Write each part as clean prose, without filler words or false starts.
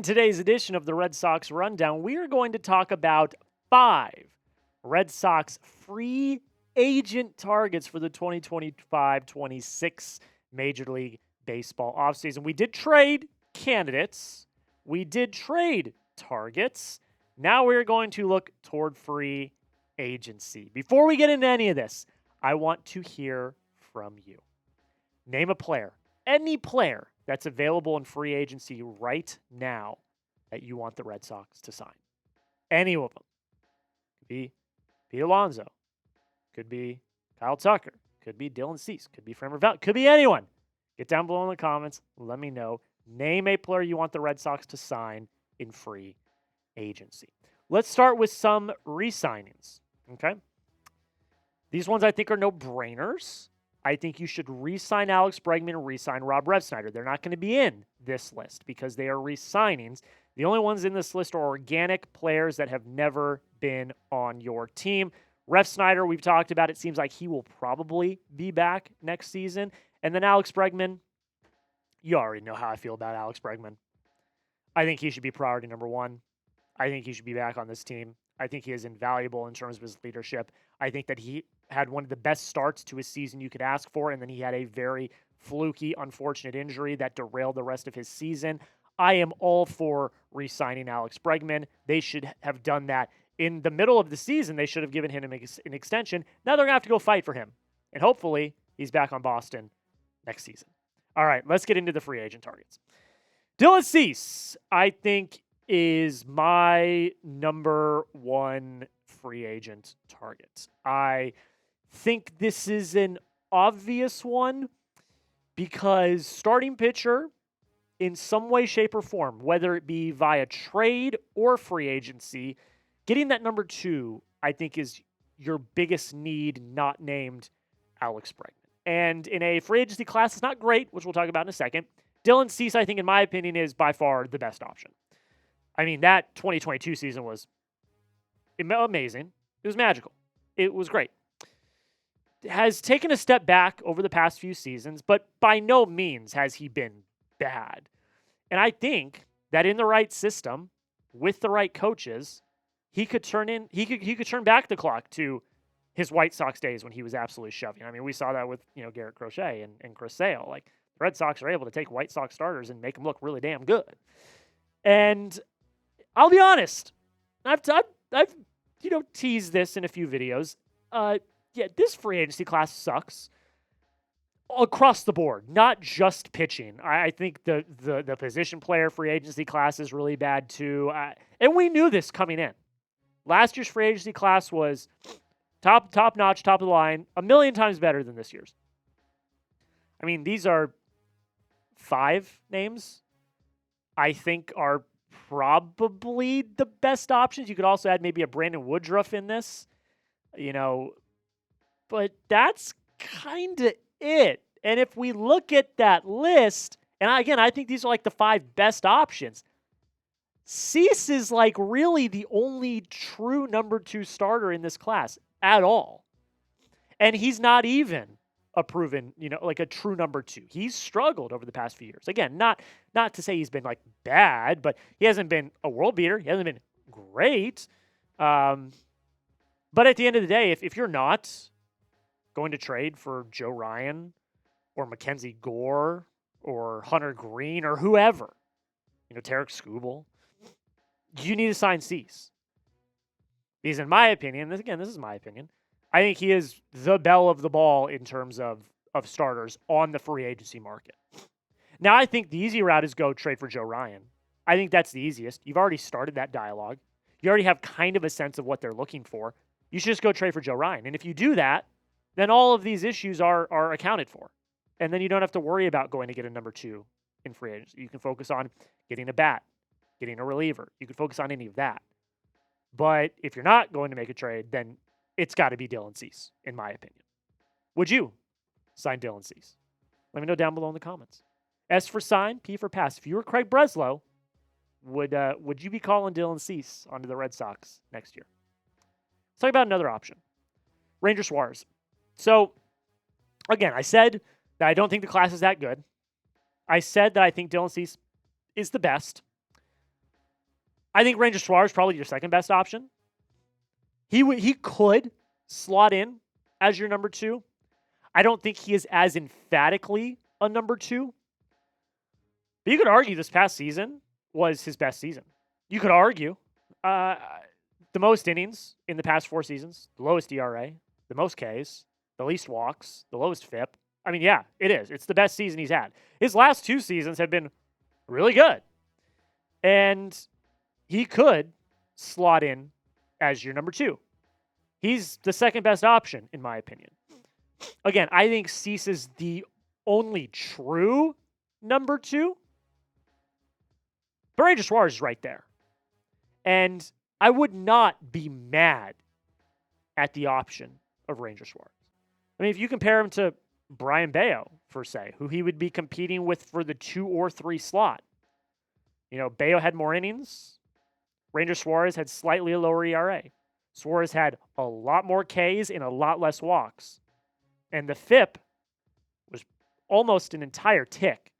In today's edition of the Red Sox Rundown, we are going to talk about 5 Red Sox free agent targets for the 2025-26 Major League Baseball offseason. We did trade candidates. We did trade targets. Now we're going to look toward free agency. Before we get into any of this, I want to hear from you. Name a player, any player that's available in free agency right now that you want the Red Sox to sign. Any of them. Could be Pete Alonso. Could be Kyle Tucker. Could be Dylan Cease. Could be Framber Valley. Could be anyone. Get down below in the comments. Let me know. Name a player you want the Red Sox to sign in free agency. Let's start with some re-signings. Okay? These ones I think are no-brainers. I think you should re-sign Alex Bregman and re-sign Rob Refsnyder. They're not going to be in this list because they are re-signings. The only ones in this list are organic players that have never been on your team. Refsnyder, we've talked about. It seems like he will probably be back next season. And then Alex Bregman, you already know how I feel about Alex Bregman. I think he should be priority number 1. I think he should be back on this team. I think he is invaluable in terms of his leadership. I think that he had one of the best starts to his season you could ask for, and then he had a very fluky, unfortunate injury that derailed the rest of his season. I am all for re-signing Alex Bregman. They should have done that in the middle of the season. They should have given him an extension. Now they're going to have to go fight for him, and hopefully he's back on Boston next season. All right, let's get into the free agent targets. Dylan Cease, I think, is my number 1 free agent target. I think this is an obvious one because starting pitcher in some way, shape, or form, whether it be via trade or free agency, getting that number 2, I think, is your biggest need, not named Alex Bregman. And in a free agency class, it's not great, which we'll talk about in a second. Dylan Cease, I think, in my opinion, is by far the best option. I mean, that 2022 season was amazing. It was magical. It was great. Has taken a step back over the past few seasons, but by no means has he been bad. And I think that in the right system, with the right coaches, he could turn back the clock to his White Sox days when he was absolutely shoving. I mean, we saw that with, Garrett Crochet and Chris Sale. Like, the Red Sox are able to take White Sox starters and make them look really damn good. And I'll be honest, I've teased this in a few videos. This free agency class sucks across the board, not just pitching. I think the position player free agency class is really bad too. And we knew this coming in. Last year's free agency class was top notch, top of the line, a million times better than this year's. I mean, these are 5 names I think are probably the best options. You could also add maybe a Brandon Woodruff in this, but that's kind of it. And if we look at that list, and again, I think these are like the 5 best options. Cease is like really the only true number 2 starter in this class at all. And he's not even a proven, like a true number 2. He's struggled over the past few years. Again, not to say he's been like bad, but he hasn't been a world beater. He hasn't been great. But at the end of the day, if you're not going to trade for Joe Ryan or Mackenzie Gore or Hunter Green or whoever, Tarek Skubal, you need to sign Cease. Because in my opinion, this is my opinion, I think he is the belle of the ball in terms of starters on the free agency market. Now, I think the easy route is go trade for Joe Ryan. I think that's the easiest. You've already started that dialogue. You already have kind of a sense of what they're looking for. You should just go trade for Joe Ryan. And if you do that, then all of these issues are accounted for. And then you don't have to worry about going to get a number 2 in free agency. You can focus on getting a bat, getting a reliever. You can focus on any of that. But if you're not going to make a trade, then it's got to be Dylan Cease, in my opinion. Would you sign Dylan Cease? Let me know down below in the comments. S for sign, P for pass. If you were Craig Breslow, would you be calling Dylan Cease onto the Red Sox next year? Let's talk about another option. Ranger Suarez. So, again, I said that I don't think the class is that good. I said that I think Dylan Cease is the best. I think Ranger Suarez is probably your second best option. He could slot in as your number 2. I don't think he is as emphatically a number 2. But you could argue this past season was his best season. You could argue the most innings in the past 4 seasons, the lowest ERA, the most Ks, the least walks, the lowest FIP. I mean, yeah, it is. It's the best season he's had. His last 2 seasons have been really good. And he could slot in as your number 2. He's the second best option, in my opinion. Again, I think Cease is the only true number 2. But Ranger Suarez is right there. And I would not be mad at the option of Ranger Suarez. I mean, if you compare him to Brian Bayo, per se, who he would be competing with for the 2 or 3 slot. You know, Bayo had more innings. Ranger Suarez had slightly a lower ERA. Suarez had a lot more Ks and a lot less walks. And the FIP was almost an entire tick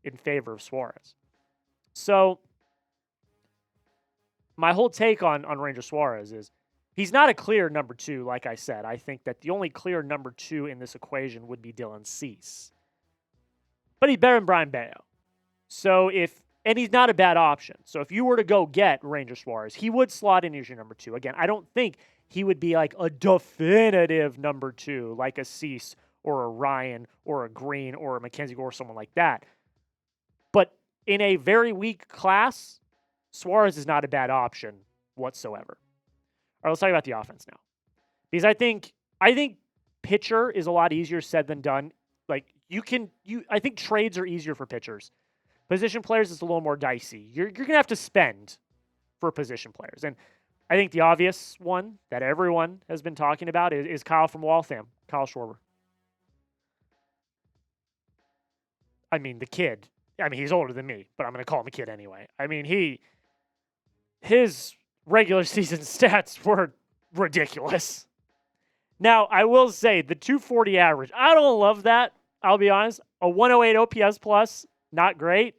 in favor of Suarez. So my whole take on Ranger Suarez is he's not a clear number 2, like I said. I think that the only clear number 2 in this equation would be Dylan Cease. But he's better than Brian Bayo. And he's not a bad option. So if you were to go get Ranger Suarez, he would slot in as your number 2. Again, I don't think he would be like a definitive number 2, like a Cease or a Ryan or a Green or a Mackenzie Gore or someone like that. But in a very weak class, Suarez is not a bad option whatsoever. All right, let's talk about the offense now. Because I think pitcher is a lot easier said than done. Like I think trades are easier for pitchers. Position players is a little more dicey. You're going to have to spend for position players. And I think the obvious one that everyone has been talking about is Kyle from Waltham, Kyle Schwarber. I mean, the kid. I mean, he's older than me, but I'm going to call him a kid anyway. I mean, his regular season stats were ridiculous. Now, I will say the 240 average, I don't love that. I'll be honest. A 108 OPS plus, not great.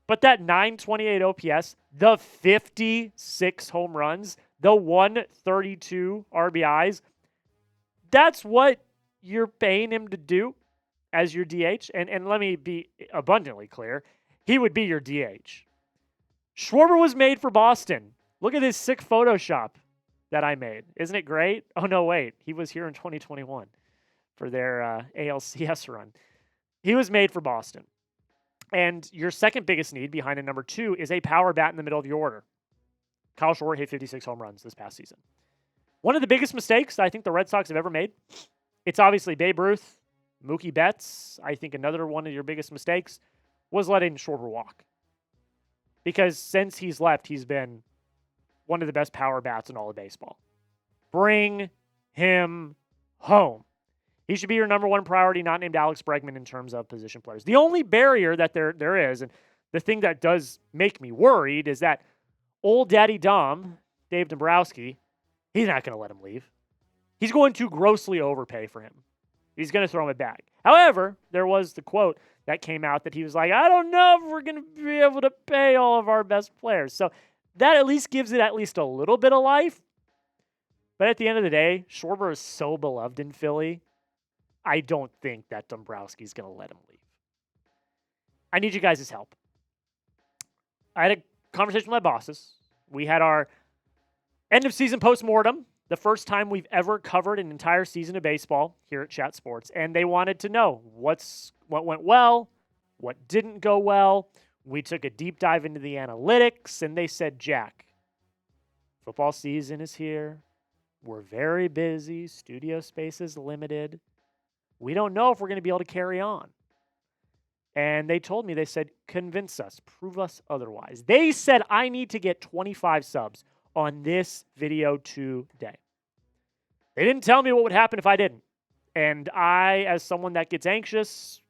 But that 928 OPS, the 56 home runs, the 132 RBIs, that's what you're paying him to do as your DH. And let me be abundantly clear. He would be your DH. Schwarber was made for Boston. Look at this sick Photoshop that I made. Isn't it great? Oh, no, wait. He was here in 2021 for their ALCS run. He was made for Boston. And your second biggest need behind a number 2 is a power bat in the middle of your order. Kyle Schwarber hit 56 home runs this past season. One of the biggest mistakes I think the Red Sox have ever made, it's obviously Babe Ruth, Mookie Betts. I think another one of your biggest mistakes was letting Schwarber walk. Because since he's left, he's been one of the best power bats in all of baseball. Bring him home. He should be your number 1 priority, not named Alex Bregman in terms of position players. The only barrier that there is, and the thing that does make me worried, is that old Daddy Dom, Dave Dombrowski, he's not going to let him leave. He's going to grossly overpay for him. He's going to throw him a bag. However, there was the quote that came out that he was like, I don't know if we're going to be able to pay all of our best players. So that at least gives it at least a little bit of life. But at the end of the day, Schwarber is so beloved in Philly, I don't think that Dombrowski's going to let him leave. I need you guys' help. I had a conversation with my bosses. We had our end of season postmortem, the first time we've ever covered an entire season of baseball here at Chat Sports. And they wanted to know what went well, what didn't go well. We took a deep dive into the analytics, and they said, Jack, football season is here. We're very busy. Studio space is limited. We don't know if we're going to be able to carry on. And they told me, they said, convince us, prove us otherwise. They said I need to get 25 subs on this video today. They didn't tell me what would happen if I didn't. And I, as someone that gets anxious,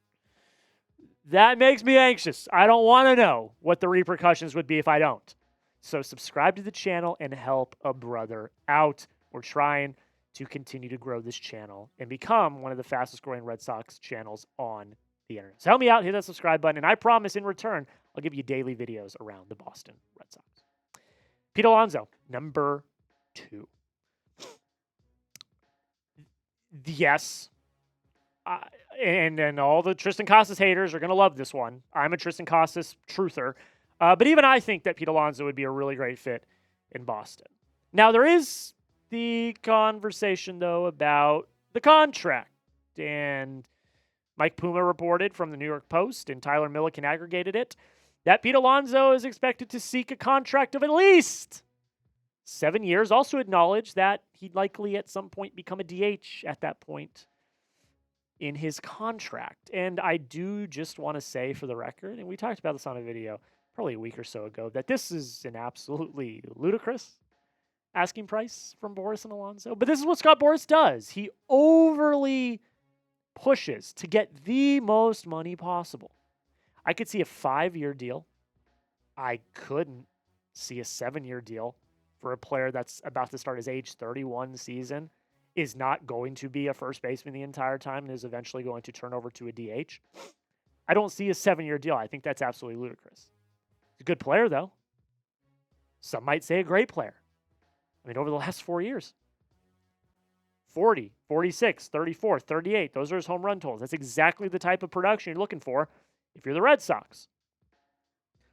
that makes me anxious. I don't want to know what the repercussions would be if I don't. So subscribe to the channel and help a brother out. We're trying to continue to grow this channel and become one of the fastest growing Red Sox channels on the internet. So help me out, hit that subscribe button, and I promise in return, I'll give you daily videos around the Boston Red Sox. Pete Alonso, number 2. Yes. And all the Tristan Casas haters are going to love this one. I'm a Tristan Casas truther. But even I think that Pete Alonso would be a really great fit in Boston. Now, there is the conversation, though, about the contract. And Mike Puma reported from the New York Post, and Tyler Milliken aggregated it, that Pete Alonso is expected to seek a contract of at least 7 years. Also acknowledged that he'd likely at some point become a DH at that point in his contract. And I do just want to say for the record, and we talked about this on a video probably a week or so ago, that this is an absolutely ludicrous asking price from Boris and Alonso. But this is what Scott Boras does. He overly pushes to get the most money possible. I could see a 5-year deal. I couldn't see a 7-year deal for a player that's about to start his age 31 season, is not going to be a first baseman the entire time, and is eventually going to turn over to a DH. I don't see a 7-year deal. I think that's absolutely ludicrous. He's a good player, though. Some might say a great player. I mean, over the last 4 years, 40, 46, 34, 38. Those are his home run totals. That's exactly the type of production you're looking for if you're the Red Sox.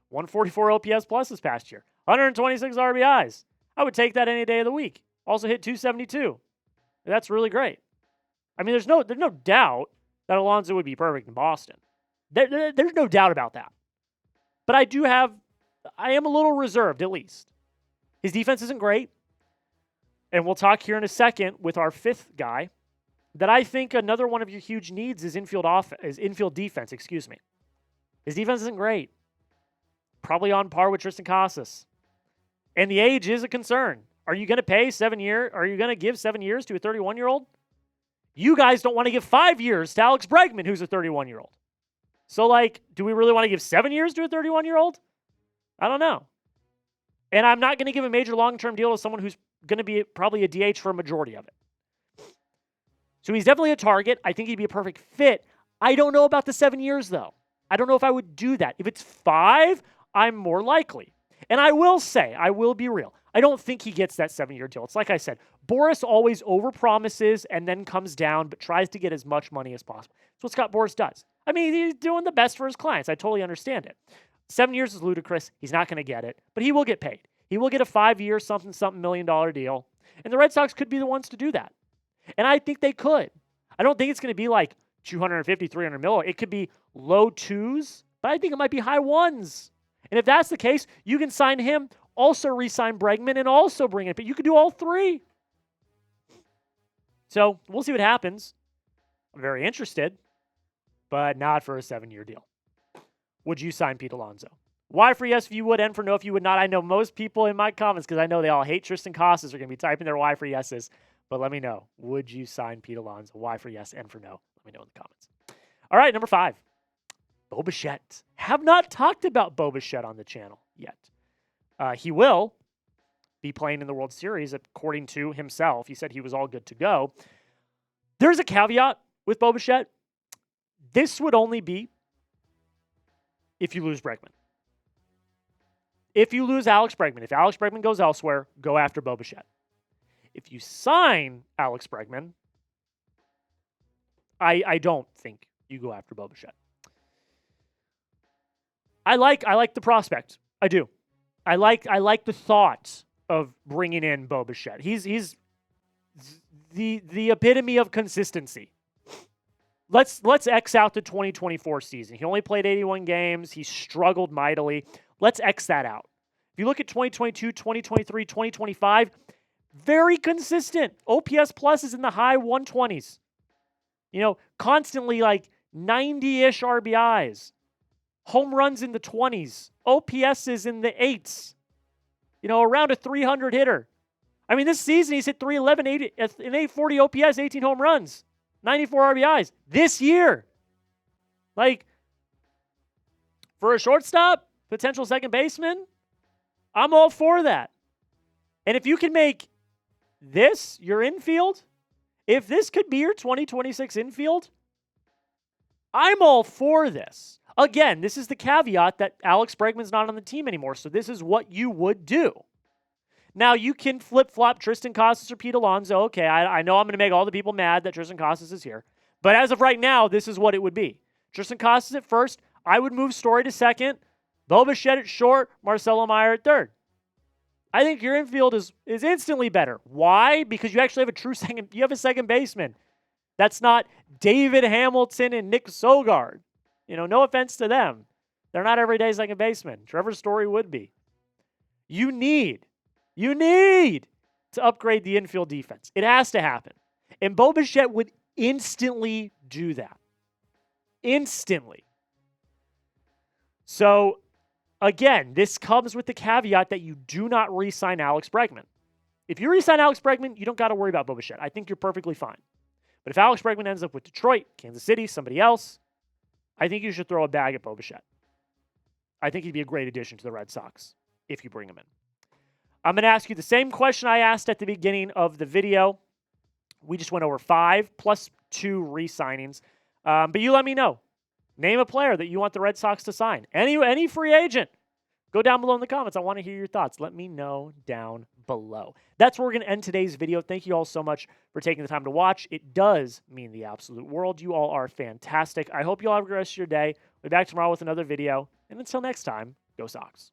144 OPS plus this past year. 126 RBIs. I would take that any day of the week. Also hit 272. That's really great. I mean, there's no doubt that Alonso would be perfect in Boston. There's no doubt about that. But I am a little reserved, at least. His defense isn't great. And we'll talk here in a second with our 5th guy, that I think another one of your huge needs is infield defense, His defense isn't great. Probably on par with Tristan Casas. And the age is a concern. Are you going to pay 7 years? Are you going to give 7 years to a 31-year-old? You guys don't want to give 5 years to Alex Bregman, who's a 31-year-old. So, do we really want to give 7 years to a 31-year-old? I don't know. And I'm not going to give a major long-term deal to someone who's going to be probably a DH for a majority of it. So he's definitely a target. I think he'd be a perfect fit. I don't know about the 7 years, though. I don't know if I would do that. If it's 5, I'm more likely. And I will say, I will be real, I don't think he gets that 7-year deal. It's like I said, Boras always overpromises and then comes down, but tries to get as much money as possible. That's what Scott Boras does. I mean, he's doing the best for his clients. I totally understand it. 7 years is ludicrous. He's not going to get it, but he will get paid. He will get a 5-year something $1 million deal. And the Red Sox could be the ones to do that. And I think they could. I don't think it's going to be like 250, 300 mil. It could be low 2s, but I think it might be high 1s. And if that's the case, you can sign him, also re-sign Bregman, and also bring it. But you could do all 3. So we'll see what happens. I'm very interested, but not for a 7-year deal. Would you sign Pete Alonso? Y for yes if you would, N for no if you would not. I know most people in my comments, because I know they all hate Tristan Casas, are going to be typing their Y for yeses. But let me know. Would you sign Pete Alonso? Y for yes, N for no. Let me know in the comments. All right, number 5. Bo Bichette. Have not talked about Bo Bichette on the channel yet. He will be playing in the World Series, according to himself. He said he was all good to go. There's a caveat with Bo Bichette. This would only be if you lose Bregman. If you lose Alex Bregman, if Alex Bregman goes elsewhere, go after Bo Bichette. If you sign Alex Bregman, I don't think you go after Bo Bichette. I like the prospect. I do. I like the thought of bringing in Bo Bichette. He's the epitome of consistency. Let's X out the 2024 season. He only played 81 games. He struggled mightily. Let's X that out. If you look at 2022, 2023, 2025, very consistent. OPS plus is in the high 120s. Constantly 90-ish RBIs. Home runs in the 20s. OPS is in the 8s. Around a 300 hitter. I mean, this season he's hit 311, an 840 OPS, 18 home runs, 94 RBIs. This year. For a shortstop, potential second baseman, I'm all for that. And if you can make this your infield, if this could be your 2026 infield, I'm all for this. Again, this is the caveat that Alex Bregman's not on the team anymore, so this is what you would do. Now, you can flip-flop Tristan Casas or Pete Alonso. Okay, I know I'm going to make all the people mad that Tristan Casas is here. But as of right now, this is what it would be. Tristan Casas at first. I would move Story to second. Bo Bichette at short. Marcelo Meyer at third. I think your infield is instantly better. Why? Because you actually have a second baseman. That's not David Hamilton and Nick Sogard. No offense to them. They're not everyday second basemen. Trevor Story would be. You need to upgrade the infield defense. It has to happen. And Bo Bichette would instantly do that. Instantly. So, again, this comes with the caveat that you do not re-sign Alex Bregman. If you re-sign Alex Bregman, you don't got to worry about Bo Bichette. I think you're perfectly fine. But if Alex Bregman ends up with Detroit, Kansas City, somebody else, I think you should throw a bag at Bo Bichette. I think he'd be a great addition to the Red Sox if you bring him in. I'm going to ask you the same question I asked at the beginning of the video. We just went over 5 plus 2 re-signings. But you let me know. Name a player that you want the Red Sox to sign. Any free agent. Go down below in the comments. I want to hear your thoughts. Let me know down below. That's where we're going to end today's video. Thank you all so much for taking the time to watch. It does mean the absolute world. You all are fantastic. I hope you all have a good rest of your day. We'll be back tomorrow with another video. And until next time, go Sox.